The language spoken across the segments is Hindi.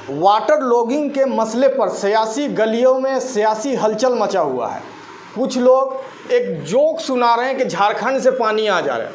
वाटर लॉगिंग के मसले पर सियासी गलियों में सियासी हलचल मचा हुआ है। कुछ लोग एक जोक सुना रहे हैं कि झारखंड से पानी आ जा रहा है,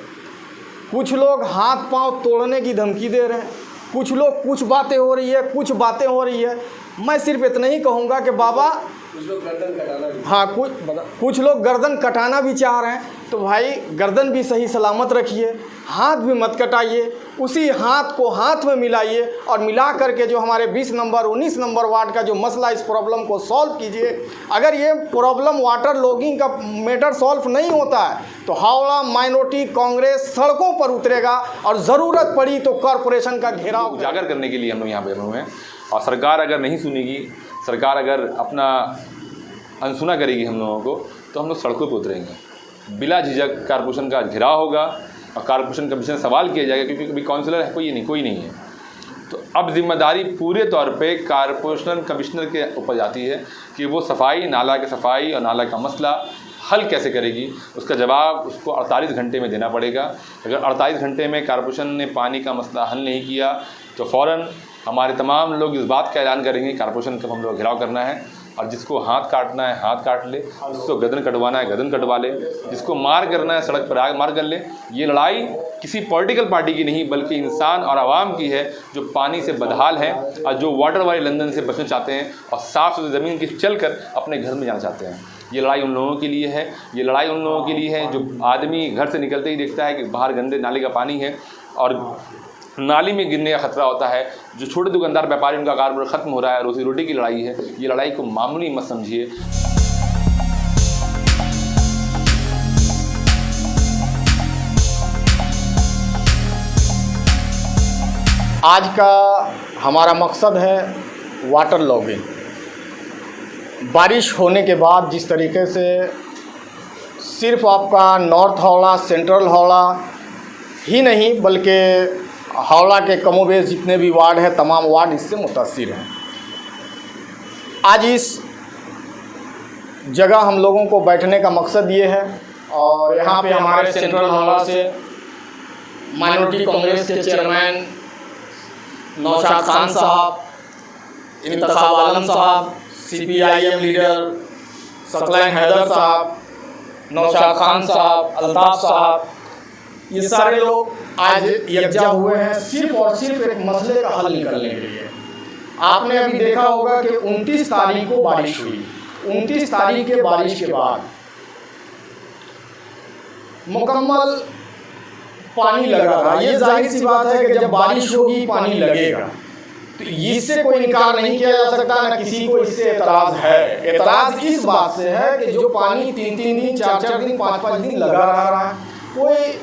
कुछ लोग हाथ पांव तोड़ने की धमकी दे रहे हैं, कुछ लोग कुछ बातें हो रही है, कुछ बातें हो रही है। मैं सिर्फ इतना ही कहूँगा कि बाबा कुछ लोग गर्दन कटाना भी कुछ लोग गर्दन कटाना भी चाह रहे हैं, तो भाई गर्दन भी सही सलामत रखिए, हाथ भी मत कटाइए, उसी हाथ को हाथ में मिलाइए और मिला करके जो हमारे 20 नंबर 19 नंबर वार्ड का जो मसला, इस प्रॉब्लम को सॉल्व कीजिए। अगर ये प्रॉब्लम वाटर लॉगिंग का मैटर सॉल्व नहीं होता है तो हावड़ा माइनॉरिटी कांग्रेस सड़कों पर उतरेगा और ज़रूरत पड़ी तो कॉरपोरेशन का घेराव उजागर करने के लिए हम लोग यहाँ पे हुए हैं। और सरकार अगर नहीं सुनेगी, सरकार अगर अपना अनसुना करेगी हम लोगों को, तो हम लोग सड़कों पर उतरेंगे। बिला झिझक कारपोरेशन का घेराव होगा और कारपोरेशन कमीशन सवाल किया जाएगा, क्योंकि कभी काउंसलर है कोई नहीं है। तो अब जिम्मेदारी पूरे तौर पे कारपोरेशन कमिश्नर के ऊपर जाती है कि वो सफाई, नाला की सफाई और नाला का मसला हल कैसे करेगी। उसका जवाब उसको 48 घंटे में देना पड़ेगा। अगर 48 घंटे में कारपोरेशन ने पानी का मसला हल नहीं किया तो फ़ौरन हमारे तमाम लोग इस बात का ऐलान करेंगे कारपोरेशन का हम लोग घेराव करना है, और जिसको हाथ काटना है हाथ काट ले, जिसको गर्दन कटवाना है गर्दन कटवा ले, जिसको मार करना है सड़क पर आग मार कर ले। ये लड़ाई किसी पॉलिटिकल पार्टी की नहीं बल्कि इंसान और आवाम की है, जो पानी से बदहाल हैं और जो वाटर वाली लंदन से बचना चाहते हैं और साफ़ सुथरी ज़मीन की चल कर अपने घर में जाना चाहते हैं। ये लड़ाई उन लोगों के लिए है, ये लड़ाई उन लोगों के लिए है जो आदमी घर से निकलते ही देखता है कि बाहर गंदे नाले का पानी है और नाली में गिरने का खतरा होता है। जो छोटे दुकानदार व्यापारी, उनका कारोबार ख़त्म हो रहा है, रोजी रोटी की लड़ाई है। ये लड़ाई को मामूली मत समझिए। आज का हमारा मकसद है वाटर लॉगिंग। बारिश होने के बाद जिस तरीके से सिर्फ आपका नॉर्थ हावड़ा, सेंट्रल हावड़ा ही नहीं बल्कि हावड़ा के कमोबेश जितने भी वार्ड हैं, तमाम वार्ड इससे मुतासिर हैं। आज इस जगह हम लोगों को बैठने का मकसद ये है, और यहाँ पे हमारे सेंट्रल हावड़ा से माइनॉरिटी कांग्रेस के चेयरमैन नौशाद खान साहब, इंतखाब आलम साहब, CPIM लीडर सकलैन हैदर साहब, नौशाद खान साहब, अल्ताफ साहब, ये सारे लोग आज यकजा हुए हैं सिर्फ और सिर्फ एक मसले का हल निकालने के लिए। आपने अभी देखा होगा कि 29 तारीख को बारिश हुई। 29 तारीख के बारिश के बाद मुकम्मल पानी लगा था। ये जाहिर सी बात है कि जब बारिश होगी पानी लगेगा, तो इससे कोई इनकार नहीं किया जा सकता, ना किसी को इससे एतराज़ है। एतराज़ इस बात से है कि जो पानी 3-3 दिन, 4-4 दिन, 5-5 दिन लगा रहा है, कोई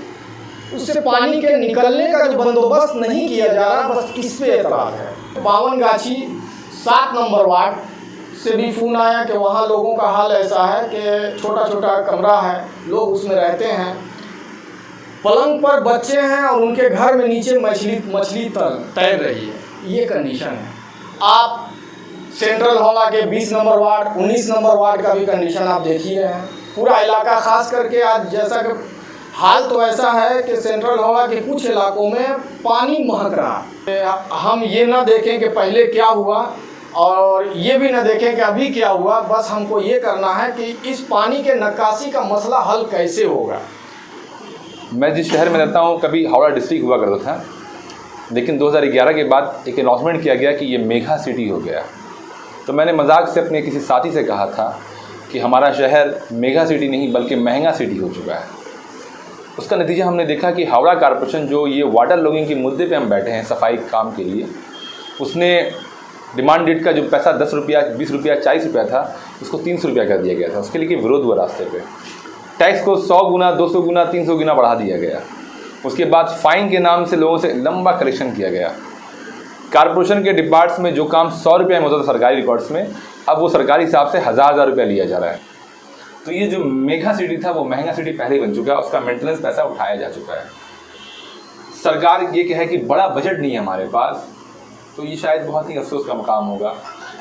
उससे पानी के निकलने का जो बंदोबस्त नहीं किया जा रहा, बस इस पे एतराज़ है। 52 गाछी 7 नंबर वार्ड से भी फ़ोन आया कि वहाँ लोगों का हाल ऐसा है कि छोटा छोटा कमरा है, लोग उसमें रहते हैं, पलंग पर बच्चे हैं और उनके घर में नीचे मछली तैर रही है। ये कंडीशन है। आप सेंट्रल हावड़ा के 20 नंबर वार्ड, 19 नंबर वार्ड का भी कंडीशन आप देख ही रहे हैं। पूरा इलाका खास करके आज जैसा कि हाल तो ऐसा है कि सेंट्रल हावड़ा के कुछ इलाकों में पानी महक रहा है। हम ये ना देखें कि पहले क्या हुआ और ये भी ना देखें कि अभी क्या हुआ, बस हमको ये करना है कि इस पानी के निकासी का मसला हल कैसे होगा। मैं जिस शहर में रहता हूँ, कभी हावड़ा डिस्ट्रिक्ट हुआ करता था, लेकिन 2011 के बाद एक अनाउंसमेंट किया गया कि ये मेगा सिटी हो गया। तो मैंने मजाक से अपने किसी साथी से कहा था कि हमारा शहर मेगा सिटी नहीं बल्कि महंगा सिटी हो चुका है। उसका नतीजा हमने देखा कि हावड़ा कारपोरेशन, जो ये वाटर लॉगिंग के मुद्दे पे हम बैठे हैं सफाई काम के लिए, उसने डिमांड डेट का जो पैसा 10 रुपया, 20 रुपया, 40 रुपया था, उसको 300 रुपया कर दिया गया था। उसके लिए विरोध हुआ रास्ते पे। टैक्स को 100 गुना, 200 गुना, 300 गुना बढ़ा दिया गया। उसके बाद फ़ाइन के नाम से लोगों से लंबा कलेक्शन किया गया। कारपोरेशन के डिपार्ट्स में जो काम 100 रुपये में होता था सरकारी रिकॉर्ड्स में, अब वो सरकारी हिसाब से 1000 रुपया लिया जा रहा है। तो ये जो मेगा सिटी था वो महंगा सिटी पहले ही बन चुका है, उसका मेंटेनेंस पैसा उठाया जा चुका है। सरकार ये कहे कि बड़ा बजट नहीं है हमारे पास, तो ये शायद बहुत ही अफसोस का मकाम होगा।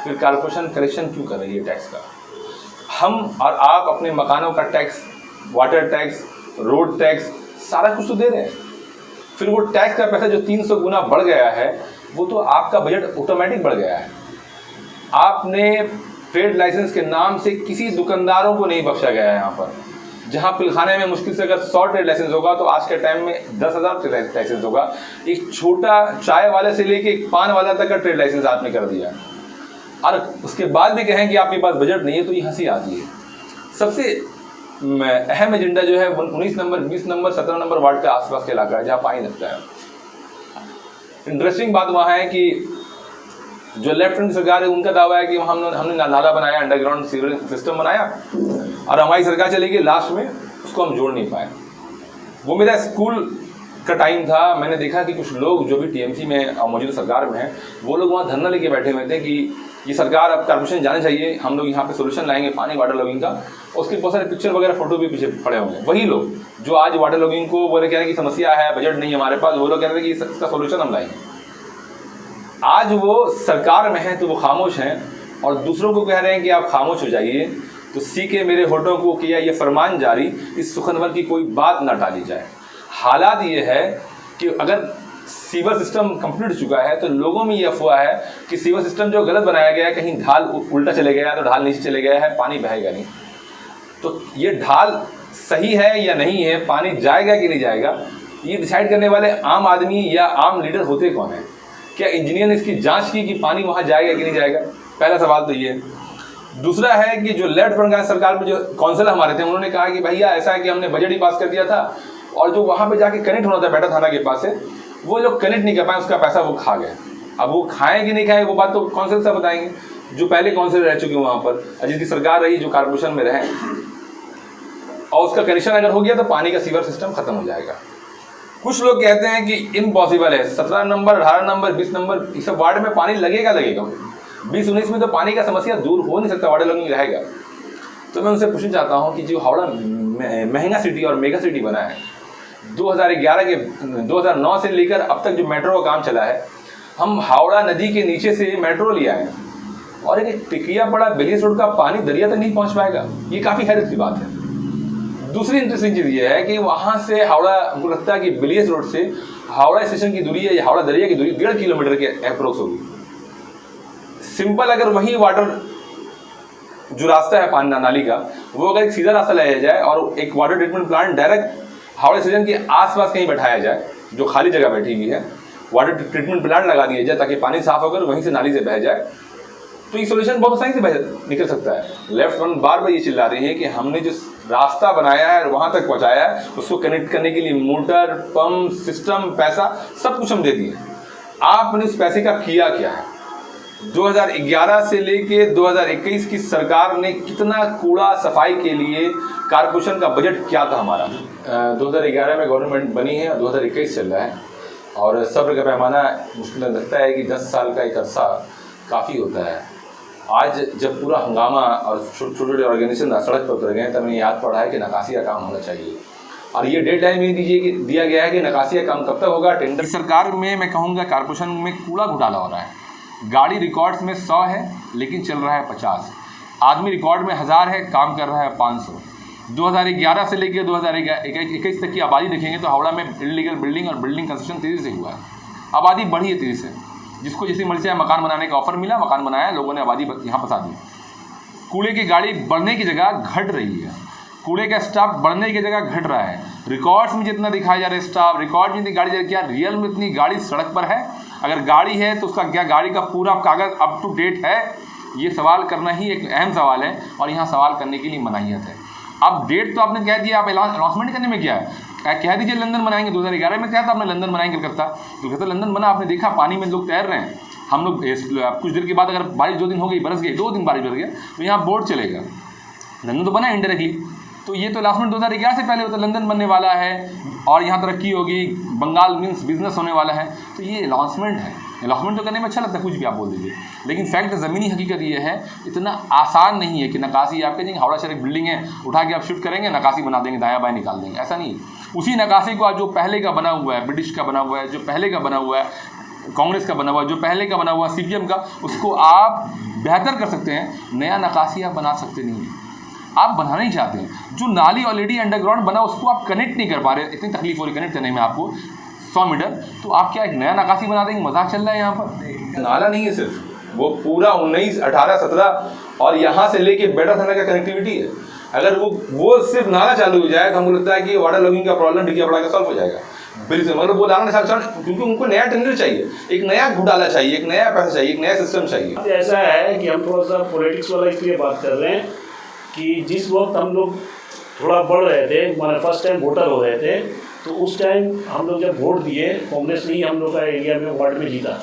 फिर कारपोरेशन कलेक्शन क्यों कर रही है टैक्स का? हम और आप अपने मकानों का tax, water tax, road tax, सारा कुछ तो दे रहे हैं। फिर वो टैक्स का पैसा जो 300 गुना बढ़ गया है, वो तो आपका बजट ऑटोमेटिक बढ़ गया है। आपने ट्रेड लाइसेंस के नाम से किसी दुकानदारों को नहीं बख्शा गया है। यहाँ पर जहाँ पिलखाने में मुश्किल से अगर 100 ट्रेड लाइसेंस होगा तो आज के टाइम में 10,000 ट्रेड लाइसेंस होगा। एक छोटा चाय वाले से लेके एक पान वाला तक का ट्रेड लाइसेंस आपने कर दिया, और उसके बाद भी कहें कि आपके पास बजट नहीं है, तो ये हंसी आती है। सबसे अहम एजेंडा जो है 19 नंबर, 20 नंबर, 17 नंबर वार्ड के आसपास के इलाका है जहाँ पानी लगता है। इंटरेस्टिंग बात वहाँ है कि जो लेफ्ट विंग सरकार है उनका दावा है कि हमने नाला बनाया, अंडरग्राउंड सीवरेज सिस्टम बनाया, और हमारी सरकार चली गई, लास्ट में उसको हम जोड़ नहीं पाए। वो मेरा स्कूल का टाइम था, मैंने देखा कि कुछ लोग जो भी टीएमसी में और मौजूदा सरकार में हैं, वो लोग वहाँ धरना लेके बैठे हुए थे कि ये सरकार अब कॉर्पोरेशन जाने चाहिए, हम लोग यहाँ पे सोल्यूशन लाएंगे पानी वाटर लॉगिंग का। उसके बहुत सारे पिक्चर वगैरह फोटो भी पीछे पड़े होंगे। वही लोग जो आज वाटर लॉगिंग को बोले कह रहे हैं कि समस्या है, बजट नहीं है हमारे पास, वो लोग कह रहे हैं कि इसका सोल्यूशन हम लाएंगे। आज वो सरकार में हैं तो वो खामोश हैं, और दूसरों को कह रहे हैं कि आप खामोश हो जाइए। तो सी के मेरे होठों को किया ये फरमान जारी, इस सुखनवर की कोई बात ना टाली जाए। हालात ये है कि अगर सीवर सिस्टम कंप्लीट हो चुका है तो लोगों में ये अफवाह है कि सीवर सिस्टम जो गलत बनाया गया है, कहीं ढाल उल्टा चले गया तो ढाल नीचे चले गया है, पानी बहेगा नहीं। तो ये ढाल सही है या नहीं है, पानी जाएगा कि नहीं जाएगा, ये डिसाइड करने वाले आम आदमी या आम लीडर होते कौन है? क्या इंजीनियर ने इसकी जांच की कि पानी वहाँ जाएगा कि नहीं जाएगा? पहला सवाल तो ये। दूसरा है कि जो लेफ्ट फ्रंट सरकार में जो काउंसिलर हमारे थे, उन्होंने कहा कि भैया ऐसा है कि हमने बजट ही पास कर दिया था, और जो वहाँ पे जाके कनेक्ट होना था बैठा थाना के पास से, वो लोग कनेक्ट नहीं कर पाए, उसका पैसा वो खा गए। अब वो खाएं कि नहीं खाएं वो बात तो काउंसिलर साहब बताएंगे, जो पहले काउंसिलर रह चुके वहाँ पर, जिसकी सरकार रही, जो कारपोरेशन में रहे, और उसका कनेक्शन अगर हो गया तो पानी का सीवर सिस्टम खत्म हो जाएगा। कुछ लोग कहते हैं कि इम्पॉसिबल है, 17 नंबर, 18 नंबर, 20 नंबर, इस सब वार्ड में पानी लगेगा 20-19 में तो पानी का समस्या दूर हो नहीं सकता, वार्ड लॉगिंग रहेगा। तो मैं उनसे पूछना चाहता हूँ कि जो हावड़ा महंगा सिटी और मेगा सिटी बना है, 2009 से लेकर अब तक जो मेट्रो का काम चला है, हम हावड़ा नदी के नीचे से मेट्रो लिया है, और एक टिकिया पड़ा बेलियस रोड का पानी दरिया तक नहीं पहुँच पाएगा। ये काफ़ी हैरत की बात है। दूसरी इंटरेस्टिंग चीज़ ये है कि वहाँ से हावड़ा, हमको लगता है कि बेलियस रोड से हावड़ा स्टेशन की दूरी है या हावड़ा दरिया की दूरी 1.5 किलोमीटर के अप्रोक्स होगी। सिंपल अगर वही वाटर जो रास्ता है पानी नाली का, वो अगर एक सीधा रास्ता लगाया जाए और एक water treatment plant direct Howrah station के आसपास कहीं बैठाया जाए, जो खाली जगह बैठी हुई है, वाटर ट्रीटमेंट प्लांट लगा दिया जाए ताकि पानी साफ होकर वहीं से नाली से बह जाए, तो ये सोल्यूशन बहुत आसानी से निकल सकता है। लेफ्ट फ्रंट बार बार ये चिल्ला रही है कि हमने जो रास्ता बनाया है और वहाँ तक पहुँचाया है, उसको कनेक्ट करने के लिए मोटर, पंप, सिस्टम, पैसा सब कुछ हम दे दिए। आपने उस पैसे का किया क्या है? 2011 से लेके 2021 की सरकार ने कितना कूड़ा सफाई के लिए, कारपोरेशन का बजट क्या था हमारा? 2011 में गवर्नमेंट बनी है और 2021 चल रहा है, और सब्र का पैमाना मुश्किल लगता है कि 10 साल का एक अरसा काफ़ी होता है। आज जब पूरा हंगामा और छोटे छोटे ऑर्गेनाइजेशन सड़क पर उतर गए, तब मैंने याद पड़ा है कि नकासी का काम होना चाहिए, और ये डेडलाइन भी दिया गया है कि नकासी का काम कब तक होगा। टेंडर सरकार में मैं कहूँगा कारपोरेशन में कूड़ा घोटाला हो रहा है। गाड़ी रिकॉर्ड्स में 100 है लेकिन चल रहा है 50, आदमी रिकॉर्ड में 1000 है, काम कर रहा है 500। 2011 से लेकर 2021 तक की आबादी देखेंगे तो हावड़ा में इलीगल बिल्डिंग और बिल्डिंग कंस्ट्रक्शन तेज़ी से हुआ है, आबादी बढ़ी है तेज़ी से। जिसको जैसी मर्जी है मकान बनाने का ऑफर मिला, मकान बनाया, लोगों ने आबादी यहाँ फंसा दी। कूड़े की गाड़ी बढ़ने की जगह घट रही है, कूड़े का स्टाफ बढ़ने की जगह घट रहा है। रिकॉर्ड्स में जितना दिखाया जा रहा है स्टाफ, रिकॉर्ड में इतनी गाड़ी, क्या रियल में इतनी गाड़ी सड़क पर है? अगर गाड़ी है तो उसका क्या गाड़ी का पूरा कागज़ अप टू डेट है? ये सवाल करना ही एक अहम सवाल है, और यहाँ सवाल करने के लिए मनाहियत है। अब डेट तो आपने कह दिया, आप अनाउंसमेंट करने में क्या है? कह दीजिए लंदन बनाएंगे। 2011 में क्या था, आपने लंदन बनाएंगे कलकत्ता लंदन बना, आपने देखा पानी में लोग तैर रहे हैं। हम लोग कुछ देर के बाद अगर बारिश 2 दिन हो गई, बरस गई, 2 दिन बारिश बरस गया, तो यहाँ बोर्ड चलेगा। लंदन तो बना इनडायरेक्टली, तो ये तो अनाउंसमेंट 2011 से पहले होता, लंदन बनने वाला है और यहाँ तरक्की होगी, बंगाल मीन्स बिजनेस होने वाला है, तो ये अनाउंसमेंट है। अनाउंसमेंट तो करने में अच्छा लगता है, कुछ भी आप बोल दीजिए, लेकिन फैक्ट ज़मीनी हकीकत ये है, इतना आसान नहीं है कि नकासी आप कहेंगे हावड़ा शहर एक बिल्डिंग है, उठा के आप शिफ्ट करेंगे, नकासी बना देंगे, दायां बाएं निकाल देंगे, ऐसा नहीं है। उसी नकासी को जो पहले का बना हुआ है, ब्रिटिश का बना हुआ है, जो पहले का बना हुआ है, कांग्रेस का बना हुआ है, जो पहले का बना हुआ है, सीपीएम का, उसको आप बेहतर कर सकते हैं। नया नकासी आप बना सकते नहीं हैं, आप बनाना ही चाहते हैं। जो नाली ऑलरेडी अंडरग्राउंड बना उसको आप कनेक्ट नहीं कर पा रहे, इतनी तकलीफ हो रही कनेक्ट करने में आपको। 100 मीटर, तो आप क्या एक नया नकाशी बना देंगे? मजाक चल रहा है यहाँ पर। नाला नहीं है सिर्फ, वो पूरा 19, 18, 17 और यहाँ से लेके बेटा थाना का कनेक्टिविटी है। अगर वो सिर्फ नाला चालू हो जाए तो हमको लगता है कि वाटर लॉगिंग का प्रॉब्लम टिकियापाड़ा का सॉल्व हो जाएगा बिल्कुल। मतलब वो लाना क्योंकि उनको नया टेंडर चाहिए, एक नया घोटाला चाहिए, एक नया पैसा चाहिए, एक नया सिस्टम चाहिए। ऐसा है कि हम थोड़ा सा पॉलिटिक्स वाला इसलिए बात कर रहे हैं कि जिस वक्त हम लोग थोड़ा बढ़ रहे थे, हमारे फर्स्ट टाइम वोटर हो रहे थे, तो उस टाइम हम लोग जब वोट दिए, कांग्रेस ने ही हम लोग का एरिया में वार्ड में जीता।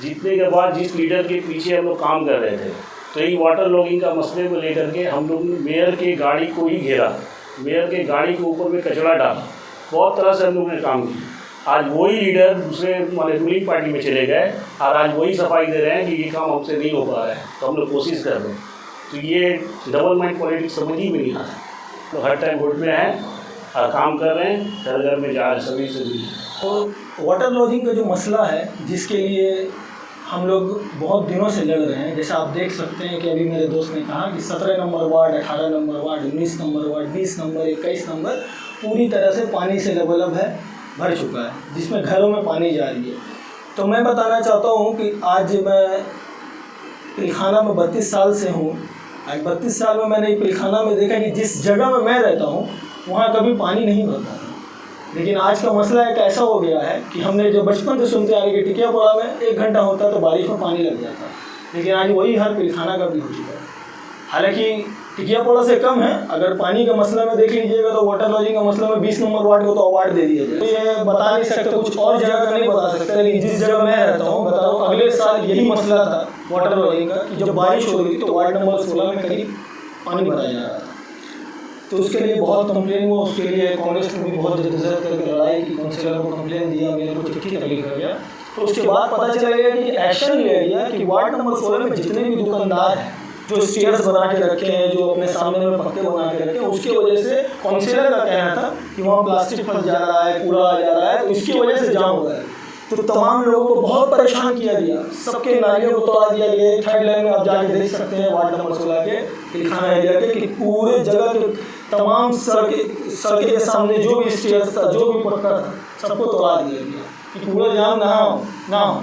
जीतने के बाद जिस लीडर के पीछे हम लोग काम कर रहे थे, तो यही वाटर लॉगिंग का मसले को लेकर के हम लोग ने मेयर के गाड़ी को ही घेरा, मेयर के गाड़ी के ऊपर में कचरा डाला, बहुत तरह से हम लोग ने काम किया। आज वही लीडर दूसरे हमारे रूलिंग पार्टी में चले गए और आज वही सफाई दे रहे हैं कि ये काम हमसे नहीं हो पा रहा है, तो हम लोग कोशिश कर रहे हैं। तो ये डबल माइंड पॉलिटिक्स समझ ही में नहीं आता। तो हर टाइम वोट में हैं और काम कर रहे हैं, घर घर में जा रहे हैं सभी से भी। तो वाटर लॉगिंग का जो मसला है, जिसके लिए हम लोग बहुत दिनों से लड़ रहे हैं, जैसा आप देख सकते हैं कि अभी मेरे दोस्त ने कहा कि 17 number ward, 18 number ward, 19 number ward, 20 number, 21 number पूरी तरह से पानी से लबालब है, भर चुका है, जिसमें घरों में पानी जा रही है। तो मैं बताना चाहता हूँ कि आज मैं पिलखाना में 32 साल से हूँ। आज 32 साल में मैंने पिलखाना में देखा कि जिस जगह में मैं रहता हूँ वहाँ कभी पानी नहीं भरता। लेकिन आज का मसला एक ऐसा हो गया है कि हमने जो बचपन से सुनते आ रहे कि टिकियापाड़ा में 1 घंटा होता तो बारिश में पानी लग जाता, लेकिन आज वही हर पिलखाना का भी हो चुका है। हालांकि टिकियापाड़ा से कम है। अगर पानी का मसला में देख लीजिएगा तो वाटर लॉजिंग का मसला में 20 नंबर वार्ड को तो अवार्ड दे दिया जाए। तो ये बता नहीं सकते, कुछ और जगह का नहीं बता सकते, लेकिन जिस जगह मैं रहता हूँ बता रहा हूँ, अगले साल यही मसला था वाटर लॉजिंग का कि जब बारिश हो रही तो वार्ड नंबर 16 में करीब पानी भरा जा रहा था। तो उसके लिए बहुत कंप्लेन हुआ, उसके लिए कांग्रेस ने भी बहुत जद्दोजहद करके लड़ाई की, काउंसिलर को कंप्लेन दिया, मेरे को चिट्ठी तक लिखा गया। तो उसके बाद पता चला गया कि एक्शन लिया गया कि वार्ड नंबर 16 में जितने भी दुकानदार हैं जो स्टेयर्स बना के रखे हैं, जो अपने सामने में पक्के बना के रखे हैं, उसकी वजह से काउंसिलर का कहना था कि वहाँ प्लास्टिक फंस जा रहा है, कूड़ा आ जा रहा है, तो इसकी वजह से जाम हो रहा है। तो तमाम लोगों को बहुत परेशान किया गया, सबके नालियों को तोड़ा दिया गया। थर्ड लाइन में आप जाके देख सकते हैं वार्ड नंबर 16 के पिलखाना एरिया के कि पूरे जगह के तमाम सड़के के सामने जो भी स्टेयर्स था, जो भी पक्का था, सबको तोड़ा दिया गया कि पूरा जाम ना हो।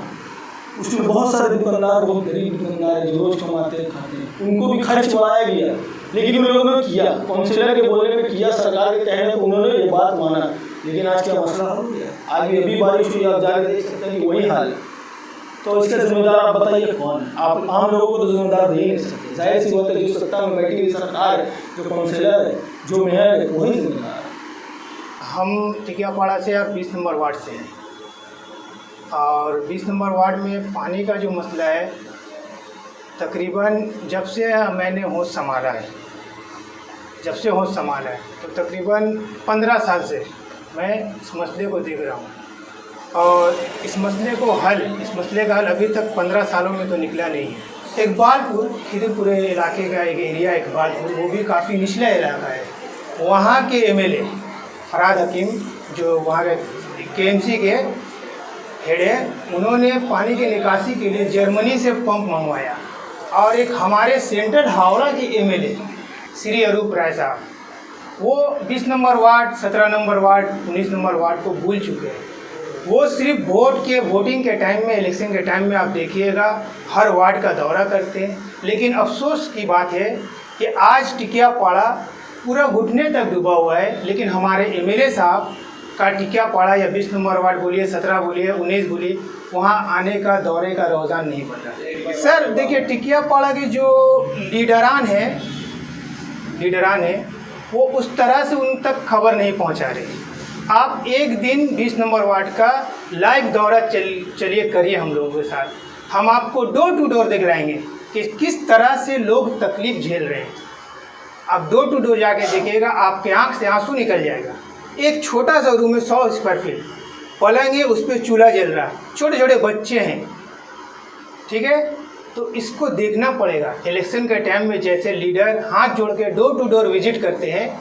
उसमें बहुत सारे दुकानदार, बहुत गरीब दुकानदार जो रोज कमाते खाते हैं, उनको भी खर्च बढ़ाया गया। लेकिन उन लोगों ने किया, काउंसिलर के बोलने में किया, सरकार के कहने पर उन्होंने ये बात माना। लेकिन आज क्या मसला हो गया, आज अभी बारिश हुई, आप जाकर देख सकते हैं कि वही हाल है। तो इसका जिम्मेदार आप बताइए कौन है? आप आम लोगों को तो जिम्मेदार दे नहीं सकते। जाहिर सी बात है, जो सत्ता में बैठी हुई सरकार है, जो काउंसिलर है, जो मेयर है, वही जिम्मेदार है। हम टिकियापाड़ा से और 20 नंबर वार्ड से हैं, और 20 नंबर वार्ड में पानी का जो मसला है, तकरीबन जब से मैंने होश संभाला है, तो तकरीबन 15 साल से मैं इस मसले को देख रहा हूँ। और इस मसले का हल अभी तक 15 सालों में तो निकला नहीं है। इकबालपुर, खिदरपुर इलाके का एक एरिया इकबालपुर, वो भी काफ़ी निचला इलाका है। वहाँ के एमएलए फराद हकीम, जो वहाँ के केएमसी के हेड है, उन्होंने पानी की निकासी के लिए जर्मनी से पंप मंगवाया। और एक हमारे सेंट्रल हावड़ा के एमएलए श्री अरूप राय साहब, वो 20 number ward, 17 number ward, 19 number ward को भूल चुके हैं। वो सिर्फ वोटिंग के टाइम में, इलेक्शन के टाइम में आप देखिएगा हर वार्ड का दौरा करते हैं। लेकिन अफसोस की बात है कि आज टिकियापाड़ा पूरा घुटने तक डूबा हुआ है, लेकिन हमारे एमएलए साहब का टिकियापाड़ा या 20 नंबर वार्ड बोलिए, 17 बोलिए, 19 बोलिए, वहाँ आने का, दौरे का रुझान नहीं बन रहा। सर देखिए, टिकियापाड़ा के जो लीडरान है वो उस तरह से उन तक खबर नहीं पहुँचा रहे। आप एक दिन 20 नंबर वार्ड का लाइव दौरा चलिए करिए हम लोगों के साथ, हम आपको डोर टू डोर दिखलाएंगे कि किस तरह से लोग तकलीफ़ झेल रहे हैं। आप डोर टू डोर जाके देखिएगा, आपके आँख से आंसू निकल जाएगा। एक छोटा सा रूम में 100 स्क्वायर फीट पलंग है, उस पर चूल्हा जल रहा है, छोटे छोटे बच्चे हैं, ठीक है। तो इसको देखना पड़ेगा। इलेक्शन के टाइम में जैसे लीडर हाथ जोड़ के डोर टू डोर विजिट करते हैं,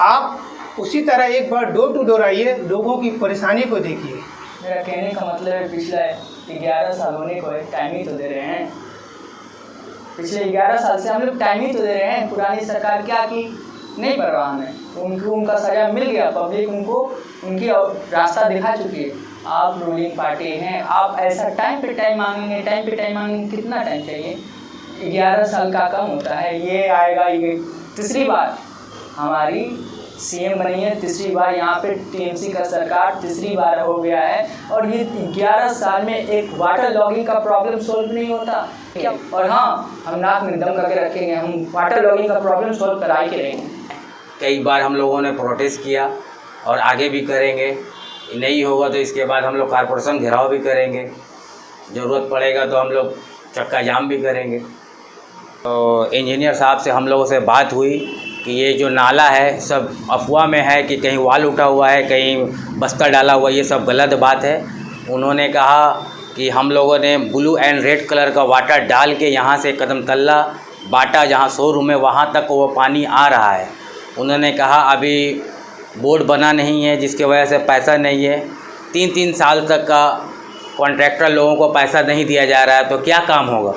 आप उसी तरह एक बार डोर टू डोर आइए, लोगों की परेशानी को देखिए। मेरा कहने का मतलब है, पिछले 11 साल होने को टाइम ही तो दे रहे हैं। पिछले 11 साल से हम लोग टाइम ही तो दे रहे हैं। पुरानी सरकार क्या की, नहीं परवाह में, उनको उनका सजा मिल गया। पब्लिक उनको उनकी रास्ता दिखा चुकी है। आप रूलिंग पार्टी हैं, आप ऐसा टाइम पे टाइम मांगेंगे, कितना टाइम चाहिए? 11 साल का कम होता है। ये आएगा, ये तीसरी बार हमारी सीएम बनी है, तीसरी बार यहाँ पे टीएमसी का सरकार तीसरी बार हो गया है, और ये 11 साल में एक वाटर लॉगिंग का प्रॉब्लम सोल्व नहीं होता क्या? और हाँ, हम नाक में दम करके रखेंगे, हम वाटर लॉगिंग का प्रॉब्लम सोल्व करा के रहेंगे। कई बार हम लोगों ने प्रोटेस्ट किया और आगे भी करेंगे, नहीं होगा तो इसके बाद हम लोग कारपोरेशन घेराव भी करेंगे, ज़रूरत पड़ेगा तो हम लोग चक्का जाम भी करेंगे। तो इंजीनियर साहब से हम लोगों से बात हुई कि ये जो नाला है सब अफवाह में है कि कहीं वाल उठा हुआ है, कहीं बस्ता डाला हुआ है, ये सब गलत बात है। उन्होंने कहा कि हम लोगों ने ब्लू एंड रेड कलर का वाटर डाल के यहाँ से कदम तल्ला बाटा जहाँ शोरूम है वहाँ तक वो पानी आ रहा है। उन्होंने कहा अभी बोर्ड बना नहीं है जिसकी वजह से पैसा नहीं है, 3-3 साल तक का कॉन्ट्रैक्टर लोगों को पैसा नहीं दिया जा रहा है, तो क्या काम होगा।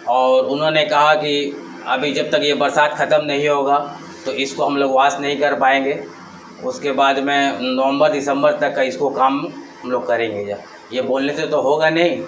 और उन्होंने कहा कि अभी जब तक ये बरसात ख़त्म नहीं होगा तो इसको हम लोग वाश नहीं कर पाएंगे, उसके बाद में नवंबर दिसंबर तक का इसको काम हम लोग करेंगे। ये बोलने से तो होगा नहीं।